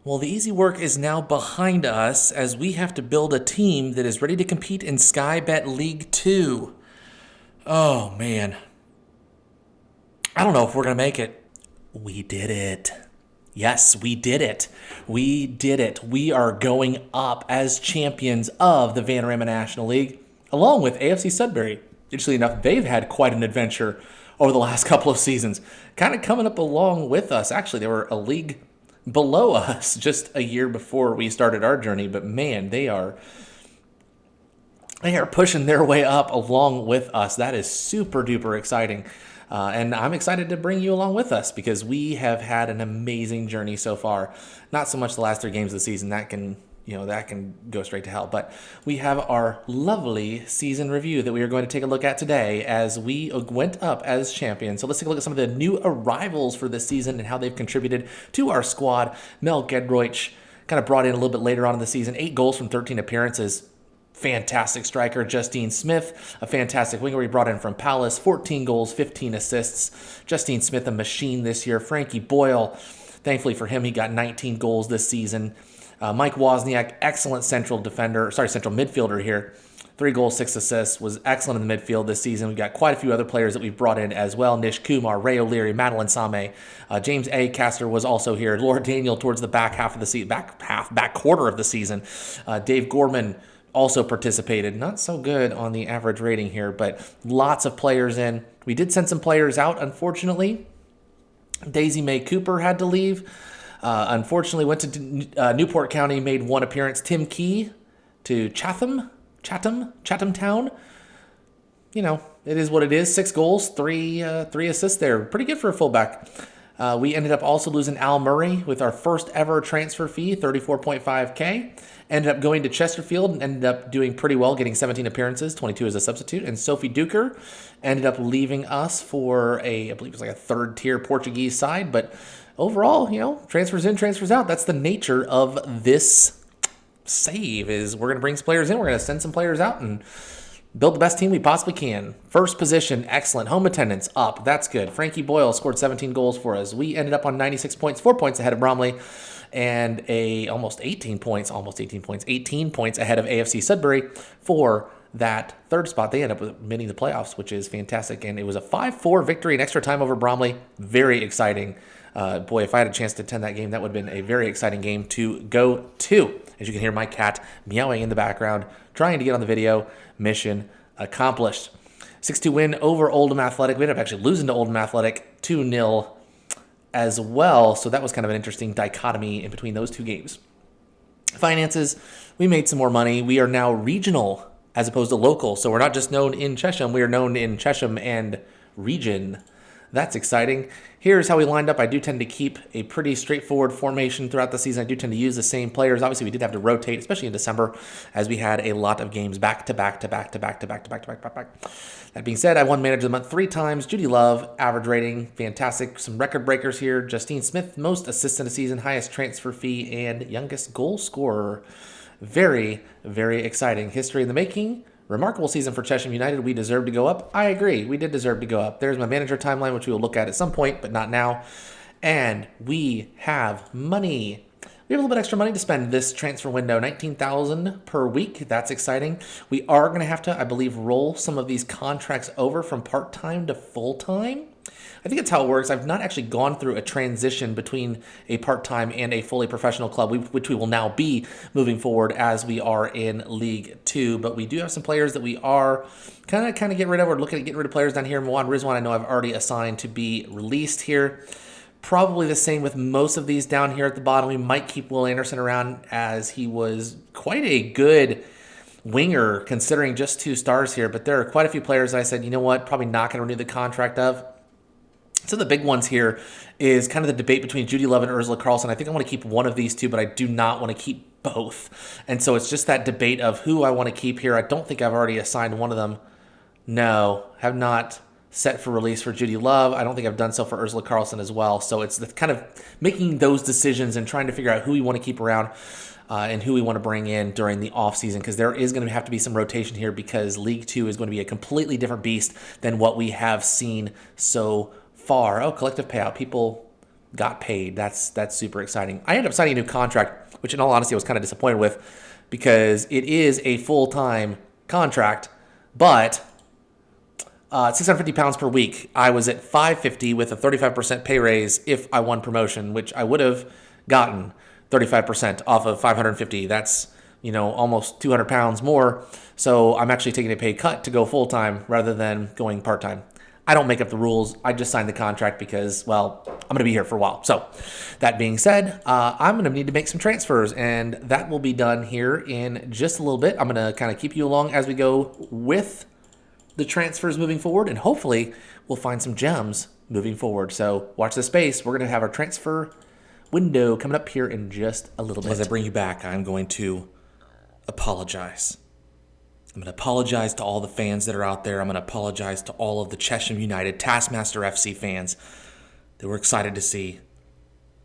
Well, the easy work is now behind us as we have to build a team that is ready to compete in Sky Bet League 2. Oh, man. I don't know if we're going to make it. We did it. Yes, we did it. We did it. We are going up as champions of the Vanarama National League, along with AFC Sudbury. Interestingly enough, they've had quite an adventure over the last couple of seasons, kind of coming up along with us. Actually, they were a league below us just a year before we started our journey, but man, they are pushing their way up along with us. That is super duper exciting. And I'm excited to bring you along with us because we have had an amazing journey so far. Not so much the last 3 games of the season, that can go straight to hell. But we have our lovely season review that we are going to take a look at today as we went up as champions. So let's take a look at some of the new arrivals for this season and how they've contributed to our squad. Mel Gedroich kind of brought in a little bit later on in the season, 8 goals from 13 appearances. Fantastic striker. Justine Smith, a fantastic winger we brought in from Palace, 14 goals, 15 assists. Justine Smith, a machine this year. Frankie Boyle, thankfully for him, he got 19 goals this season. Mike Wozniak, excellent central midfielder here. 3 goals, 6 assists, was excellent in the midfield this season. We've got quite a few other players that we've brought in as well. Nish Kumar, Ray O'Leary, Madeline Same. James A. Caster was also here. Laura Daniel towards the back quarter of the season. Dave Gorman also participated. Not so good on the average rating here, but lots of players in. We did send some players out, unfortunately. Daisy Mae Cooper had to leave. Unfortunately, went to Newport County, made 1 appearance. Tim Key to Chatham Town. You know, it is what it is. 6 goals, 3 assists there. Pretty good for a fullback. We ended up also losing Al Murray with our first ever transfer fee, $34.5K. Ended up going to Chesterfield and ended up doing pretty well, getting 17 appearances, 22 as a substitute. And Sophie Duker ended up leaving us for I believe it was like a 3rd-tier Portuguese side. But overall, transfers in, transfers out. That's the nature of this save is we're going to bring some players in, we're going to send some players out and build the best team we possibly can. First position, excellent. Home attendance, up. That's good. Frankie Boyle scored 17 goals for us. We ended up on 96 points, 4 points ahead of Bromley, and almost 18 points ahead of AFC Sudbury for that 3rd spot. They ended up winning the playoffs, which is fantastic. And it was a 5-4 victory in extra time over Bromley. Very exciting. Boy, if I had a chance to attend that game, that would have been a very exciting game to go to. As you can hear my cat meowing in the background, trying to get on the video. Mission accomplished. 6-2 win over Oldham Athletic. We ended up actually losing to Oldham Athletic 2-0 as well. So that was kind of an interesting dichotomy in between those 2 games. Finances, we made some more money. We are now regional as opposed to local. So we're not just known in Chesham. We are known in Chesham and region. That's exciting. Here's how we lined up. I do tend to keep a pretty straightforward formation throughout the season. I do tend to use the same players. Obviously, we did have to rotate, especially in December, as we had a lot of games back to back. That being said, I won Manager of the Month 3 times. Judy Love, average rating, fantastic. Some record breakers here. Justine Smith, most assists in a season, highest transfer fee, and youngest goal scorer. Very, very exciting. History in the making. Remarkable season for Chesham United. We deserve to go up. I agree. We did deserve to go up. There's my manager timeline, which we will look at some point, but not now. And we have money. We have a little bit extra money to spend this transfer window, $19,000 per week. That's exciting. We are going to have to, I believe, roll some of these contracts over from part-time to full-time. I think that's how it works. I've not actually gone through a transition between a part-time and a fully professional club, which we will now be moving forward as we are in League 2. But we do have some players that we are kind of getting rid of. We're looking at getting rid of players down here. Mawad Rizwan, I know I've already assigned to be released here. Probably the same with most of these down here at the bottom. We might keep Will Anderson around as he was quite a good winger considering just 2 stars here. But there are quite a few players that I said, you know what, probably not going to renew the contract of. So the big ones here is kind of the debate between Judy Love and Ursula Carlson. I think I want to keep one of these 2, but I do not want to keep both. And so it's just that debate of who I want to keep here. I don't think I've already assigned one of them. No, have not set for release for Judy Love. I don't think I've done so for Ursula Carlson as well. So it's the kind of making those decisions and trying to figure out who we want to keep around and who we want to bring in during the offseason, because there is going to have to be some rotation here because League 2 is going to be a completely different beast than what we have seen so far. Oh, collective payout. People got paid. That's super exciting. I ended up signing a new contract, which in all honesty I was kind of disappointed with because it is a full-time contract, but £650 per week. I was at $550 with a 35% pay raise if I won promotion, which I would have gotten 35% off of $550. That's, almost £200 more. So I'm actually taking a pay cut to go full-time rather than going part-time. I don't make up the rules. I just signed the contract because, well, I'm going to be here for a while. So that being said, I'm going to need to make some transfers, and that will be done here in just a little bit. I'm going to kind of keep you along as we go with the transfers moving forward, and hopefully we'll find some gems moving forward. So watch this space. We're going to have our transfer window coming up here in just a little bit. As I bring you back, I'm going to apologize. I'm going to apologize to all the fans that are out there. I'm going to apologize to all of the Chesham United, Taskmaster FC fans that were excited to see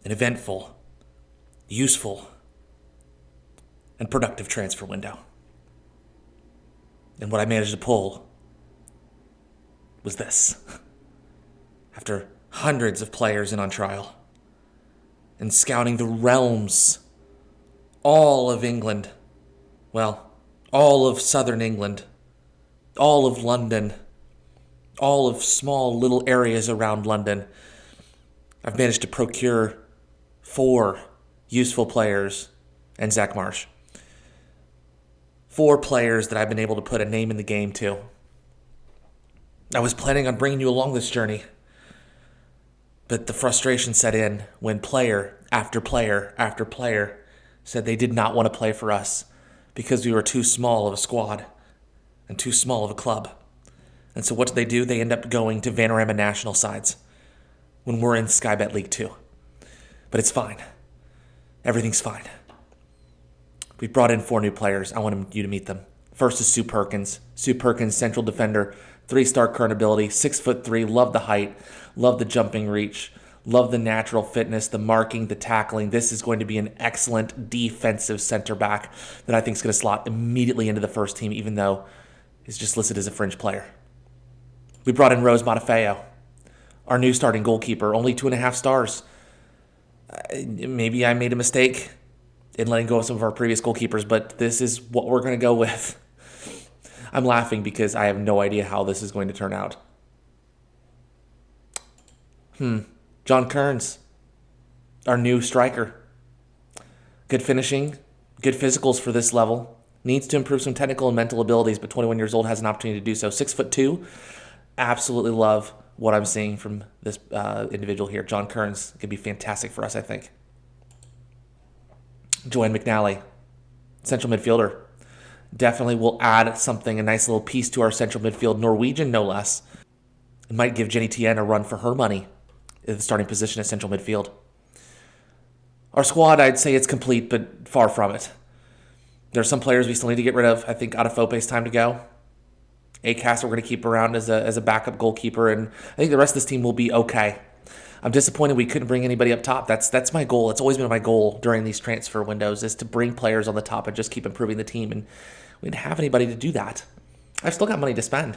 an eventful, useful, and productive transfer window. And what I managed to pull was this. After hundreds of players in on trial and scouting the realms, all of England, well, all of southern England, all of London, all of small little areas around London, I've managed to procure 4 useful players and Zach Marsh. 4 players that I've been able to put a name in the game to. I was planning on bringing you along this journey, but the frustration set in when player after player after player said they did not want to play for us because we were too small of a squad and too small of a club. And so what do? They end up going to Vanarama national sides when we're in Sky Bet League 2. But it's fine. Everything's fine. We brought in 4 new players. I want you to meet them. First is Sue Perkins. Sue Perkins, central defender, 3-star current ability, 6'3", love the height, love the jumping reach, love the natural fitness, the marking, the tackling. This is going to be an excellent defensive center back that I think is going to slot immediately into the first team, even though he's just listed as a fringe player. We brought in Rose Matafeo, our new starting goalkeeper, only 2.5 stars. Maybe I made a mistake in letting go of some of our previous goalkeepers, but this is what we're going to go with. I'm laughing because I have no idea how this is going to turn out. John Kearns, our new striker. Good finishing, good physicals for this level. Needs to improve some technical and mental abilities, but 21 years old, has an opportunity to do so. 6'2". Absolutely love what I'm seeing from this individual here. John Kearns could be fantastic for us, I think. Joanne McNally, central midfielder. Definitely will add something, a nice little piece to our central midfield. Norwegian, no less. It might give Jenny Tien a run for her money in the starting position at central midfield. Our squad, I'd say it's complete, but far from it. There are some players we still need to get rid of. I think Adafope's time to go. Acast we're going to keep around as a backup goalkeeper, and I think the rest of this team will be okay. I'm disappointed we couldn't bring anybody up top. That's my goal. It's always been my goal during these transfer windows, is to bring players on the top and just keep improving the team, and we didn't have anybody to do that. I've still got money to spend.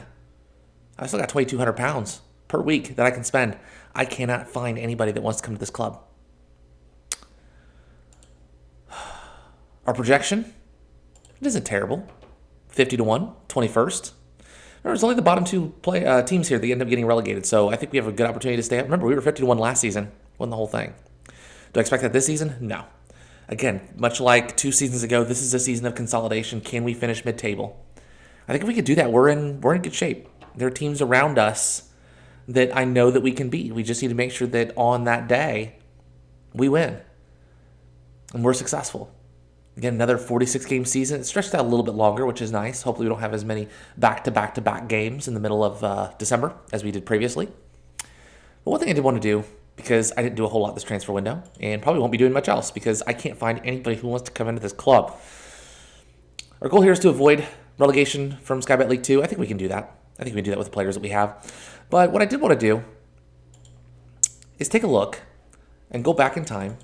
I've still got £2,200 per week that I can spend. I cannot find anybody that wants to come to this club. Our projection, it isn't terrible. 50-1, 21st. There's only the bottom 2 teams here that end up getting relegated, so I think we have a good opportunity to stay up. Remember, we were 50-1 last season, won the whole thing. Do I expect that this season? No. Again, much like 2 seasons ago, this is a season of consolidation. Can we finish mid-table? I think if we could do that, we're in good shape. There are teams around us that I know that we can beat. We just need to make sure that on that day, we win. And we're successful. Again, another 46-game season. It's stretched out a little bit longer, which is nice. Hopefully we don't have as many back-to-back-to-back games in the middle of December as we did previously. But one thing I did want to do, because I didn't do a whole lot this transfer window, and probably won't be doing much else, because I can't find anybody who wants to come into this club. Our goal here is to avoid relegation from Sky Bet League 2. I think we can do that. I think we can do that with the players that we have. But what I did want to do is take a look and go back in time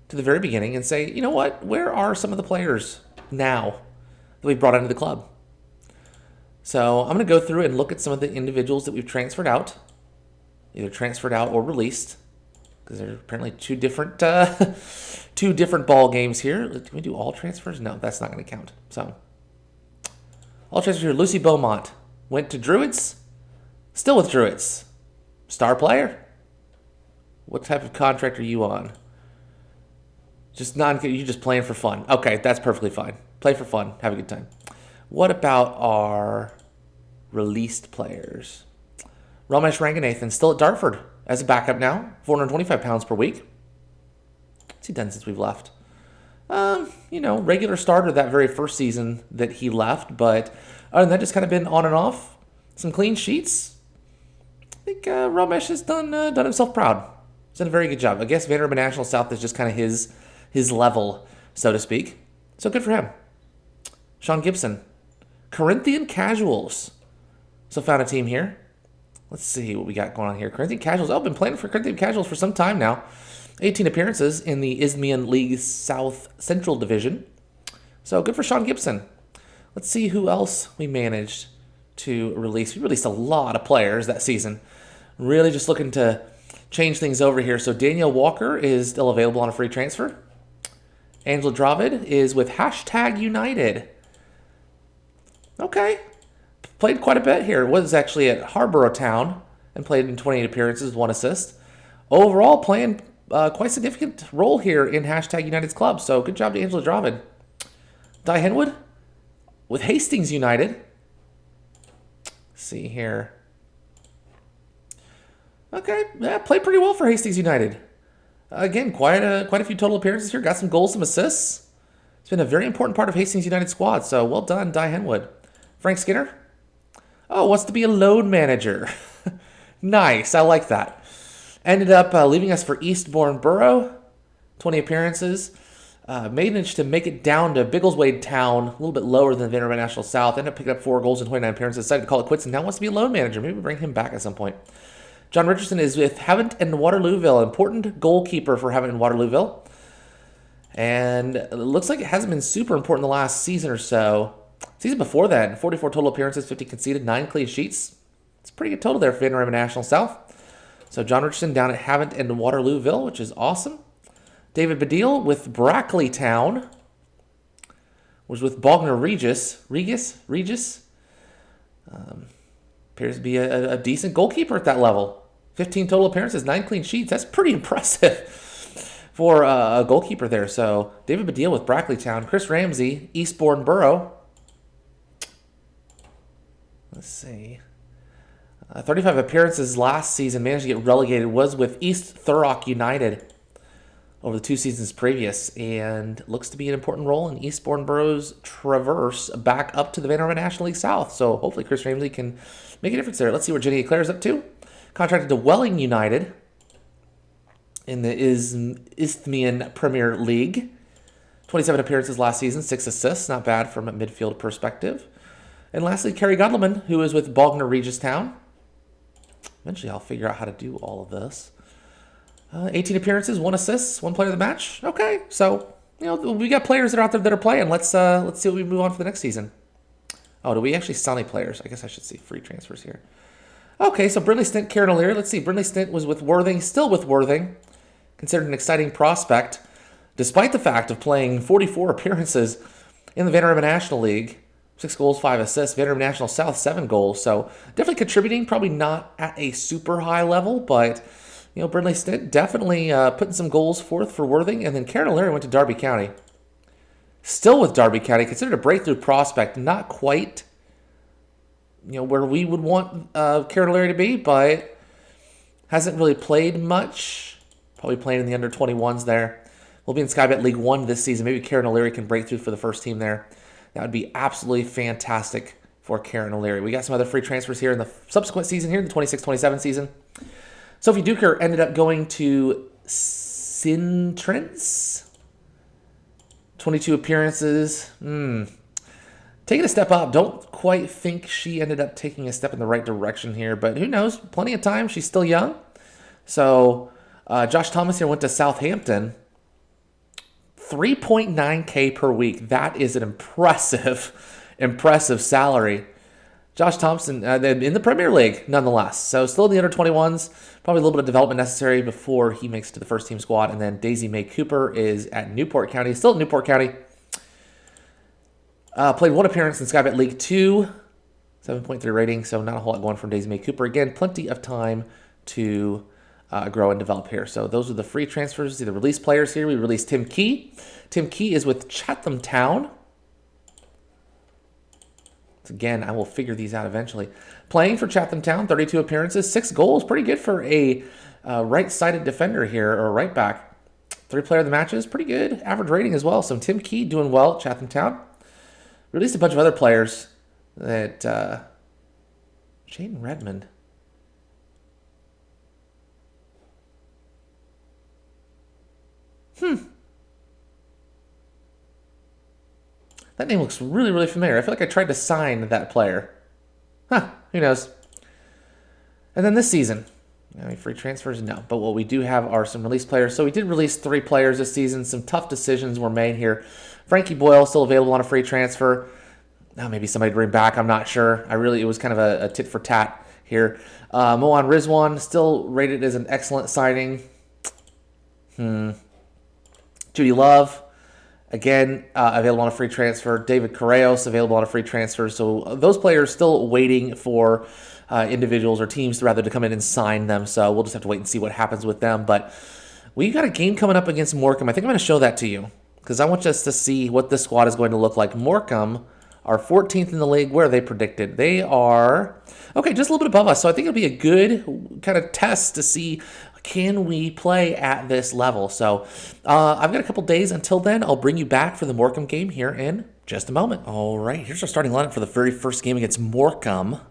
to the very beginning and say, you know what, where are some of the players now that we've brought into the club? So I'm going to go through and look at some of the individuals that we've transferred out, either transferred out or released, because there are apparently two different two different ball games here. Can we do all transfers? No, that's not going to count. So all transfers here. Lucy Beaumont went to Druids. Still with Druids. Star player. What type of contract are you on? You're just playing for fun. Okay, that's perfectly fine. Play for fun. Have a good time. What about our released players? Ramesh Ranganathan still at Dartford as a backup now. 425 pounds per week. What's he done since we've left? Regular starter that very first season that he left, but other than that, just kind of been on and off. Some clean sheets. I think Ramesh has done himself proud. He's done a very good job. I guess Vanderbilt National South is just kind of his level, so to speak. So good for him. Sean Gibson. Corinthian Casuals. So found a team here. Let's see what we got going on here. Corinthian Casuals. Oh, been playing for Corinthian Casuals for some time now. 18 appearances in the Isthmian League South Central Division. So good for Sean Gibson. Let's see who else we managed to release. We released a lot of players that season. Really just looking to change things over here. So Danielle Walker is still available on a free transfer. Angela Dravid is with #United. Okay. Played quite a bit here. Was actually at Harborough Town and played in 28 appearances, 1 assist. Overall, playing quite a significant role here in #United's club. So good job to Angela Dravid. Di Henwood with Hastings United. Let's see here. Okay, yeah, played pretty well for Hastings United. Again, quite a few total appearances here. Got some goals, some assists. It's been a very important part of Hastings United's squad. So well done, Di Henwood. Frank Skinner. Oh, wants to be a load manager. Nice, I like that. Ended up leaving us for Eastbourne Borough. 20 appearances. Managed to make it down to Biggleswade Town, a little bit lower than Vanderbilt National South. Ended up picking up 4 goals in 29 appearances. Decided to call it quits and now wants to be a load manager. Maybe bring him back at some point. John Richardson is with Havant and Waterlooville. Important goalkeeper for Havant and Waterlooville. And it looks like it hasn't been super important the last season or so. Season before that, 44 total appearances, 50 conceded, 9 clean sheets. It's a pretty good total there for Vanderbilt National South. So John Richardson down at Havant and Waterlooville, which is awesome. David Badil with Brackley Town. Was with Bognor Regis. Appears to be a decent goalkeeper at that level. 15 total appearances, 9 clean sheets. That's pretty impressive for a goalkeeper there. So David Badil with Brackley Town. Chris Ramsey, Eastbourne Borough. Let's see. 35 appearances last season. Managed to get relegated. Was with East Thurrock United over the 2 seasons previous. And looks to be an important role in Eastbourne Borough's traverse back up to the Vanderbilt National League South. So hopefully Chris Ramsey can make a difference there. Let's see what Jenny Eclair's up to. Contracted to Welling United in the Isthmian Premier League. 27 appearances last season, 6 assists. Not bad from a midfield perspective. And lastly, Kerry Godleman, who is with Bognor Regis Town. Eventually, I'll figure out how to do all of this. 18 appearances, 1 assist, 1 player of the match. Okay, so we got players that are out there that are playing. Let's see what we move on for the next season. Oh, do we actually sell any players? I guess I should see free transfers here. Okay, so Brindley Stint, Karen O'Leary. Let's see. Brindley Stint was with Worthing, still with Worthing. Considered an exciting prospect, despite the fact of playing 44 appearances in the Vanderbilt National League. 6 goals, 5 assists. Vanderbilt National South, 7 goals. So definitely contributing, probably not at a super high level, but Brindley Stint definitely putting some goals forth for Worthing. And then Karen O'Leary went to Derby County. Still with Derby County, considered a breakthrough prospect. Not quite where we would want Karen O'Leary to be, but hasn't really played much. Probably playing in the under-21s there. We'll be in Skybet League 1 this season. Maybe Karen O'Leary can break through for the first team there. That would be absolutely fantastic for Karen O'Leary. We got some other free transfers here in the subsequent season here, the 26-27 season. Sophie Duker ended up going to Sintrance. 22 appearances. Taking a step up. Don't quite think she ended up taking a step in the right direction here, but who knows? Plenty of time. She's still young. So Josh Thomas here went to Southampton. 3.9K per week. That is an impressive salary. Josh Thompson in the Premier League, nonetheless. So still in the under-21s. Probably a little bit of development necessary before he makes it to the first-team squad. And then Daisy May Cooper is at Newport County. Still at Newport County. Played one appearance in Sky Bet League 2. 7.3 rating, so not a whole lot going from Daisy May Cooper. Again, plenty of time to grow and develop here. So those are the free transfers. See the release players here. We released Tim Key. Tim Key is with Chatham Town. Again, I will figure these out eventually. Playing for Chatham Town, 32 appearances, 6 goals. Pretty good for a right-sided defender here, or right back. 3 player of the matches, pretty good. Average rating as well. So Tim Key doing well at Chatham Town. Released a bunch of other players that... Jaden Redmond. That name looks really, really familiar. I feel like I tried to sign that player. Who knows? And then this season, any free transfers? No. But what we do have are some release players. So we did release 3 players this season. Some tough decisions were made here. Frankie Boyle still available on a free transfer. Now maybe somebody to bring back. I'm not sure. It was kind of a tit for tat here. Moan Rizwan still rated as an excellent signing. Judy Love. Again, available on a free transfer. David Correos, available on a free transfer. So those players still waiting for individuals or teams rather to come in and sign them. So we'll just have to wait and see what happens with them. But we've got a game coming up against Morecambe. I think I'm going to show that to you because I want us to see what this squad is going to look like. Morecambe are 14th in the league. Where are they predicted? They are, okay, just a little bit above us. So I think it'll be a good kind of test to see, can we play at this level? So I've got a couple days until then. I'll bring you back for the Morecambe game here in just a moment. All right, here's our starting lineup for the very first game against Morecambe.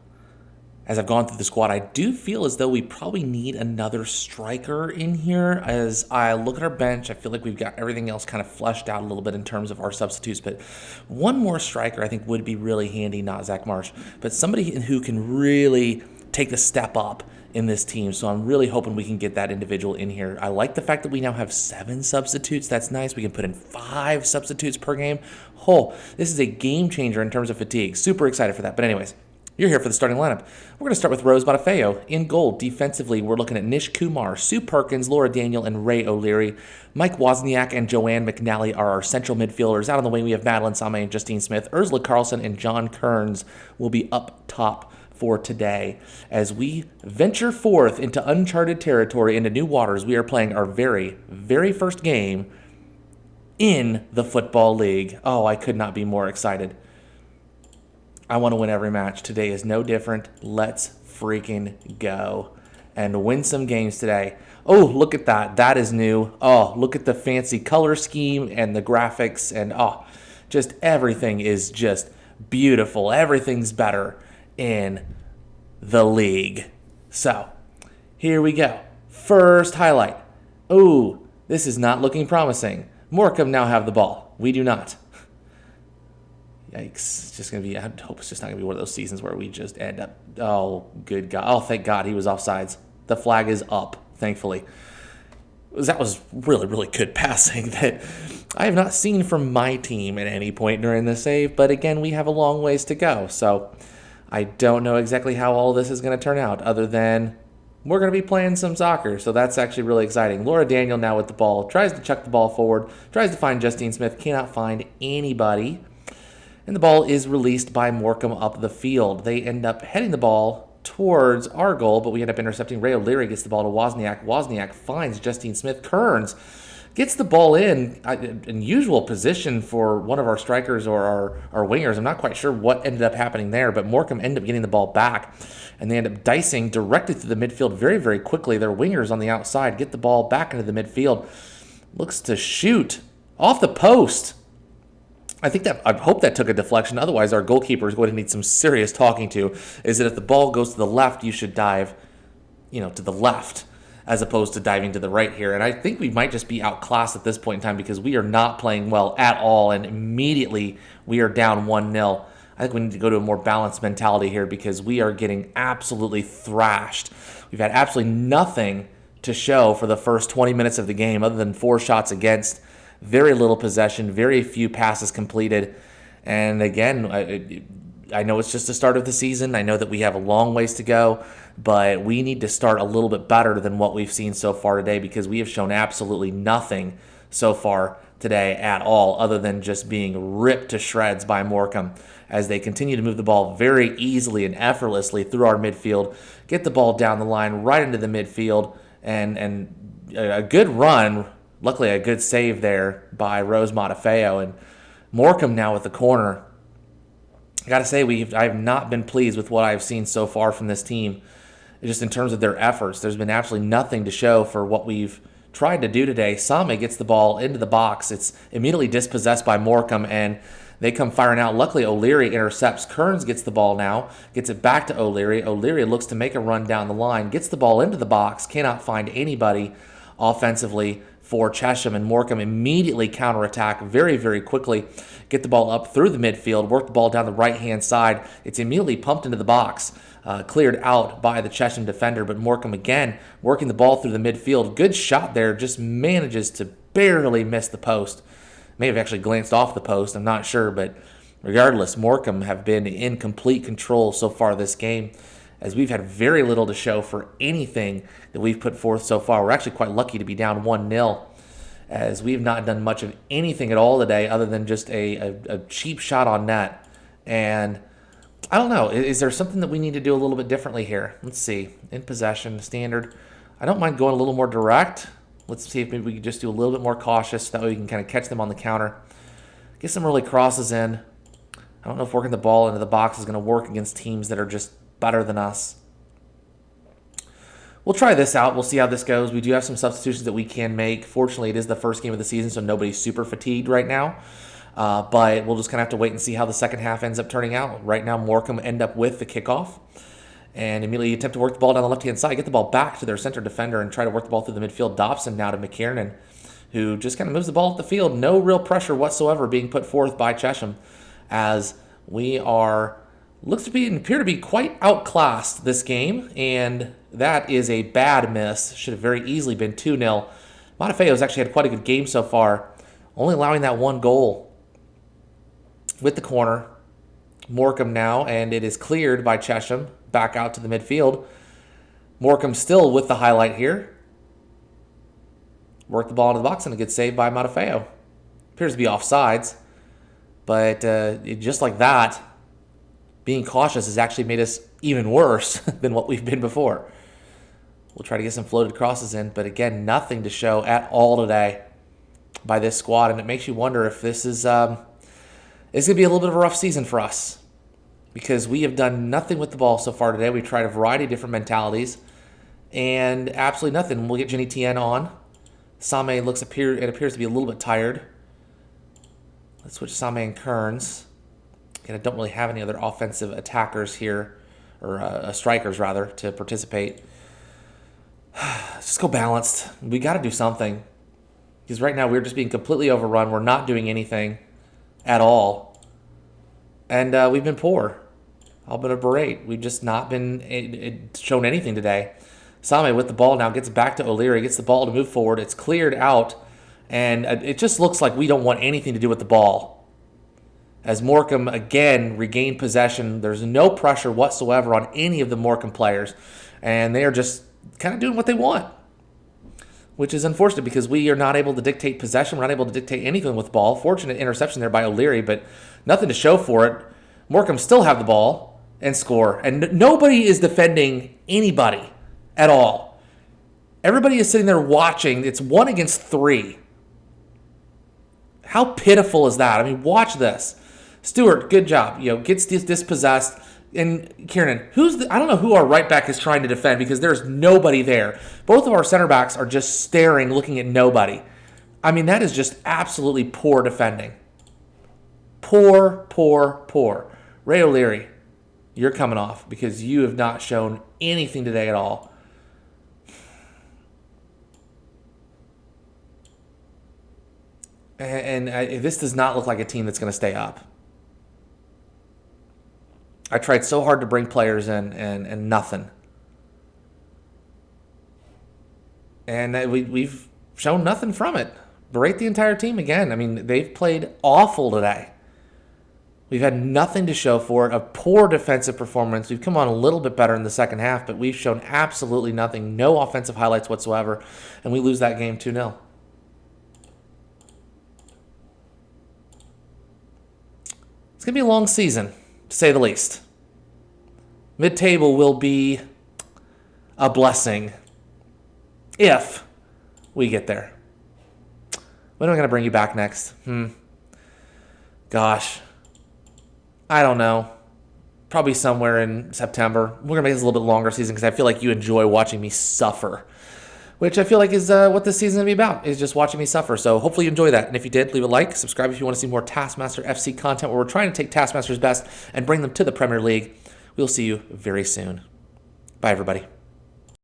As I've gone through the squad, I do feel as though we probably need another striker in here. As I look at our bench, I feel like we've got everything else kind of fleshed out a little bit in terms of our substitutes. But one more striker I think would be really handy, not Zach Marsh, but somebody who can really take the step up in this team. So I'm really hoping we can get that individual in here. I like the fact that we now have 7 substitutes. That's nice. We can put in 5 substitutes per game. This is a game changer in terms of fatigue. Super excited for that. But anyways, you're here for the starting lineup. We're going to start with Rose Bonifeo. In goal, defensively, we're looking at Nish Kumar, Sue Perkins, Laura Daniel, and Ray O'Leary. Mike Wozniak and Joanne McNally are our central midfielders. Out on the wing, we have Madeline Same and Justine Smith. Ursula Carlson and John Kearns will be up top for today. As we venture forth into uncharted territory, into new waters, we are playing our very, very first game in the Football League. Oh, I could not be more excited. I want to win every match. Today is no different. Let's freaking go and win some games today. Oh, look at that. That is new. Oh, look at the fancy color scheme and the graphics. And just everything is just beautiful. Everything's better in the league. So, here we go. First highlight. Oh, this is not looking promising. Morecambe now have the ball. We do not. Yikes. It's just going to be, I hope it's just not going to be one of those seasons where we just end up, oh, good God. Oh, thank God he was offsides. The flag is up, thankfully. That was really, really good passing that I have not seen from my team at any point during the save. But again, we have a long ways to go. So I don't know exactly how all this is going to turn out other than we're going to be playing some soccer. So that's actually really exciting. Laura Daniel now with the ball, tries to chuck the ball forward, tries to find Justine Smith, cannot find anybody. And the ball is released by Morecambe up the field. They end up heading the ball towards our goal, but we end up intercepting. Ray O'Leary gets the ball to Wozniak. Wozniak finds Justine Smith. Kearns gets the ball in usual position for one of our strikers or our wingers. I'm not quite sure what ended up happening there, but Morecambe ended up getting the ball back, and they end up dicing directly through the midfield very, very quickly. Their wingers on the outside get the ball back into the midfield. Looks to shoot off the post. I hope that took a deflection. Otherwise, our goalkeeper is going to need some serious talking to. Is that if the ball goes to the left, you should dive, to the left as opposed to diving to the right here. And I think we might just be outclassed at this point in time because we are not playing well at all. And immediately we are down 1-0. I think we need to go to a more balanced mentality here because we are getting absolutely thrashed. We've had absolutely nothing to show for the first 20 minutes of the game other than 4 shots against. Very little possession, very few passes completed. And again, I know it's just the start of the season. I know that we have a long ways to go, but we need to start a little bit better than what we've seen so far today, because we have shown absolutely nothing so far today at all, other than just being ripped to shreds by Morecambe as they continue to move the ball very easily and effortlessly through our midfield, get the ball down the line right into the midfield, and a good run, luckily a good save there by Rose Matafeo, and Morecambe now with the corner. I got to say, I have not been pleased with what I've seen so far from this team, just in terms of their efforts. There's been absolutely nothing to show for what we've tried to do today. Same gets the ball into the box. It's immediately dispossessed by Morecambe, and they come firing out. Luckily, O'Leary intercepts. Kearns gets the ball now, gets it back to O'Leary. O'Leary looks to make a run down the line, gets the ball into the box, cannot find anybody offensively for Chesham, and Morecambe immediately counterattack very, very quickly, get the ball up through the midfield, work the ball down the right-hand side. It's immediately pumped into the box, cleared out by the Chesham defender, but Morecambe again working the ball through the midfield. Good shot there, just manages to barely miss the post. May have actually glanced off the post, I'm not sure, but regardless, Morecambe have been in complete control so far this game, as we've had very little to show for anything that we've put forth so far. We're actually quite lucky to be down 1-0, as we've not done much of anything at all today other than just a cheap shot on net. And I don't know, is there something that we need to do a little bit differently here? Let's see. In possession, standard. I don't mind going a little more direct. Let's see if maybe we can just do a little bit more cautious, that way we can kind of catch them on the counter. Get some early crosses in. I don't know if working the ball into the box is going to work against teams that are just better than us. We'll try this out. We'll see how this goes. We do have some substitutions that we can make. Fortunately, it is the first game of the season, so nobody's super fatigued right now. But we'll just kind of have to wait and see how the second half ends up turning out. Right now, Morecambe end up with the kickoff and immediately attempt to work the ball down the left-hand side, get the ball back to their center defender, and try to work the ball through the midfield. Dobson now to McKiernan, who just kind of moves the ball up the field. No real pressure whatsoever being put forth by Chesham, as we appear to be quite outclassed this game, and that is a bad miss. Should have very easily been 2-0. Matafeo's actually had quite a good game so far, only allowing that one goal. With the corner, Morecambe now, and it is cleared by Chesham, back out to the midfield. Morecambe still with the highlight here. Work the ball into the box, and a good save by Matafeo. Appears to be offsides, but just like that, being cautious has actually made us even worse than what we've been before. We'll try to get some floated crosses in, but again, nothing to show at all today by this squad, and it makes you wonder if this is it's going to be a little bit of a rough season for us, because we have done nothing with the ball so far today. We've tried a variety of different mentalities, and absolutely nothing. We'll get Jenny Tien on. Same appears to be a little bit tired. Let's switch Same and Kearns. And I don't really have any other offensive attackers here, or strikers rather, to participate. Let's just go balanced. We got to do something, because right now we're just being completely overrun. We're not doing anything at all, and we've been poor. I'll be a berate. We've just not been shown anything today. Same with the ball now gets back to O'Leary, gets the ball to move forward. It's cleared out, and it just looks like we don't want anything to do with the ball. As Morecambe again regained possession, there's no pressure whatsoever on any of the Morecambe players, and they are just kind of doing what they want, which is unfortunate, because we are not able to dictate possession. We're not able to dictate anything with the ball. Fortunate interception there by O'Leary, but nothing to show for it. Morecambe still have the ball and score, and nobody is defending anybody at all. Everybody is sitting there watching. It's 1 against 3. How pitiful is that? I mean, watch this. Stewart, good job. Gets dispossessed. And Kieran, I don't know who our right back is trying to defend, because there's nobody there. Both of our center backs are just staring, looking at nobody. I mean, that is just absolutely poor defending. Poor, poor, poor. Ray O'Leary, you're coming off, because you have not shown anything today at all. And this does not look like a team that's going to stay up. I tried so hard to bring players in, and nothing. And we've shown nothing from it. Berate the entire team again. I mean, they've played awful today. We've had nothing to show for it. A poor defensive performance. We've come on a little bit better in the second half, but we've shown absolutely nothing. No offensive highlights whatsoever, and we lose that game 2-0. It's going to be a long season, to say the least. Mid-table will be a blessing if we get there. When am I going to bring you back next? Gosh. I don't know. Probably somewhere in September. We're going to make this a little bit longer season because I feel like you enjoy watching me suffer, which I feel like is what this season is going to be about, is just watching me suffer. So hopefully you enjoy that. And if you did, leave a like, subscribe if you want to see more Taskmaster FC content where we're trying to take Taskmaster's best and bring them to the Premier League. We'll see you very soon. Bye, everybody.